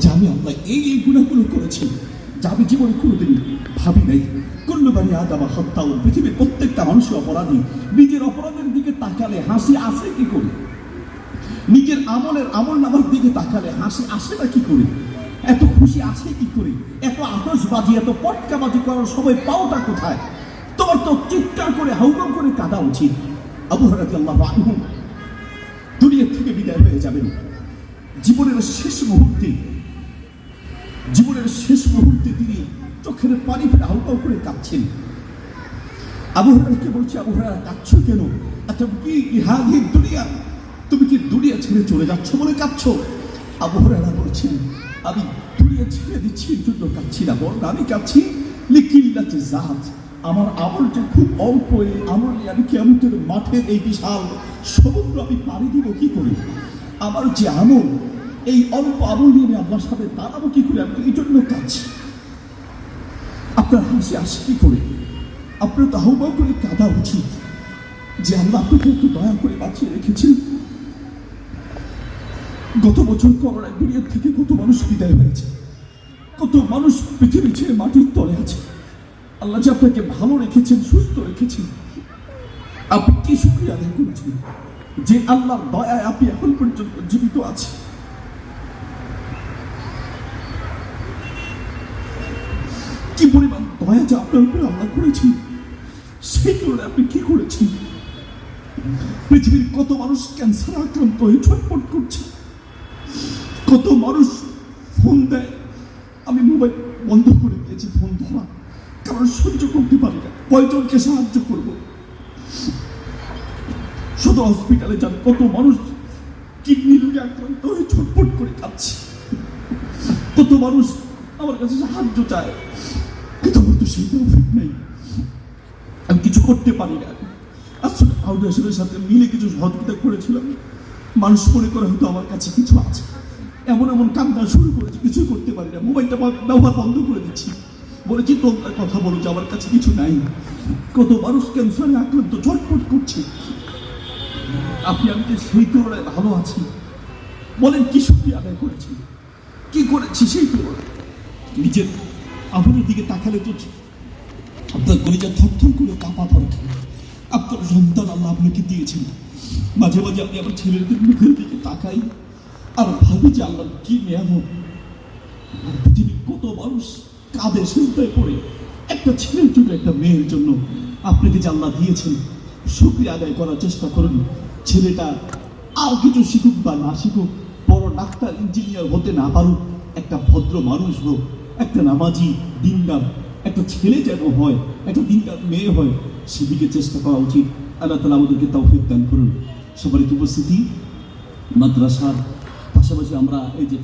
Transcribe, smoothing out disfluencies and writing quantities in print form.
যে আমি আল্লাহ এই গুণাগুলো করেছি যা আমি জীবনে কোনোদিন ভাবি নাই। কুল্লু বানি আদম খাত্তাউন, পৃথিবীর প্রত্যেকটা মানুষই অপরাধী। নিজের অপরাধের দিকে তাকালে হাসি আসে কি করে? নিজের আমল নামার দিকে তাকালে হাসি আসে না কি করে? এত খুশি আসে কি করে? এত আতশবাজি, এত পটকাবাজি করার সময় পাওটা কোথায়? তোমার তো চিৎকার করে হাউমাউ করে কাঁদা উচিত। আবু হুরায়রা রাদিয়াল্লাহু আনহু দুনিয়া থেকে বিদায় হয়ে যাবেন। জীবনের শেষ মুহূর্তে তিনি চোখের পানি ফেলে হাউমাউ করে কাঁদছেন। আবু হুরায়রাকে বলছে, আবু হুরায়রা কাঁদছো কেন? তুমি কি দুনিয়া ছেড়ে চলে যাচ্ছ বলে কাঁদছো? আবু হুরায়রা বলছেন, আমি দুনিয়া ছেড়ে দিচ্ছি এর জন্য কাঁদছি না, বরং আমি কাঁদছি লিকিল্লাতি জাত। আমার আমল যে খুব অল্প, এই আমল নিয়ে আমি কিয়ামতের মাঠের এই বিশাল সমুদ্র আমি পাড়ি দিব কি করে? আমার যে আমল, এই অল্প আমল নিয়ে আমি আল্লাহর সাথে দাঁড়াবো কি করে? আমি এই জন্য কাঁদছি। আপনার হাসি আসে কি করে? আপনার তো হাউমাউ করে কাঁদা উচিত যে আল্লাহ আপনাকে একটু দয়া করে বাঁচিয়ে রেখেছেন। গত বছর করোনায় দুনিয়ার থেকে কত মানুষ বিদায় হয়েছে, কত মানুষ পৃথিবী ছেড়ে মাটির তলে আছে। আল্লাহ যে আপনাকে ভালো রেখেছেন, সুস্থ রেখেছেন, আপনি কি শুকরিয়া আদায় করেছেন যে আল্লাহর দয়ায় আপনি এখন পর্যন্ত জীবিত আছেন? কি পরিমাণ দয়া যে আপনার উপরে আল্লাহ করেছেন, সেই কারণে আপনি কি করেছেন? পৃথিবীর কত মানুষ ক্যান্সার আক্রান্ত হয়ে ছটফট করছে, কত মানুষ ফোন দেয়, আমি মোবাইল বন্ধ করে দিয়েছি ফোন ধরা, কারণ সহ্য করতে পারি না, কয়জনকে সাহায্য করব? শুধু হসপিটালে যান, কত মানুষ কিডনি রোগে আক্রান্ত হয়ে ছটফট করে কাঁদছে, কত মানুষ আমার কাছে সাহায্য চায়, কিন্তু আমার তো সেই তৌফিক নেই, আমি কিছু করতে পারি না। আসলে ফাউন্ডেশনের সাথে মিলে কিছু সহযোগিতা করেছিলাম, মানুষ মনে করে হয়তো আমার কাছে কিছু আছে, এমন কান্না শুরু করেছি, কিছুই করতে পারি না, মোবাইলটা ব্যবহার বন্ধ করে দিচ্ছি, বলেছি তোমরা কথা বলো যে আমার কাছে কিছু নাই। কত মানুষ ক্যান্সারে আক্রান্ত ছটফট করছে, আপনি আমি যে সেই তুলনায় ভালো আছি, বলেন কি শুকরিয়া আদায় করেছি, কি করেছি সেই তুলনায়? নিজের আমলের দিকে তাকালে তো আপনার কলিজা থরথর করে কাঁপা ধরে। আপনার সন্তান আল্লাহ আপনাকে দিয়েছেন, মাঝে মাঝে আমি আমার ছেলেদের মুখের দিকে তাকাই আর ভাবি যে আল্লাহ কি নিয়ামত। পৃথিবীর কত মানুষ কাঁদে সিজদায় পড়ে একটা ছেলের জন্য, একটা মেয়ের জন্য। আপনাকে যে আল্লাহ দিয়েছেন, শুকরিয়া আদায় করার চেষ্টা করুন। ছেলেটা আর কিছু শিখুক বা না শিখুক, বড় ডাক্তার ইঞ্জিনিয়ার হতে না পারুক, একটা ভদ্র মানুষ হোক, একটা নামাজি দিনদার একটা ছেলে যেন হয়, একটা দিনদার মেয়ে হয়, সেদিকে চেষ্টা করা উচিত। আল্লাহ তাআলা আমাদেরকে তৌফিক দান করুন। সবার উপস্থিতি মাদ্রাসার পাশাপাশি আমরা এই যে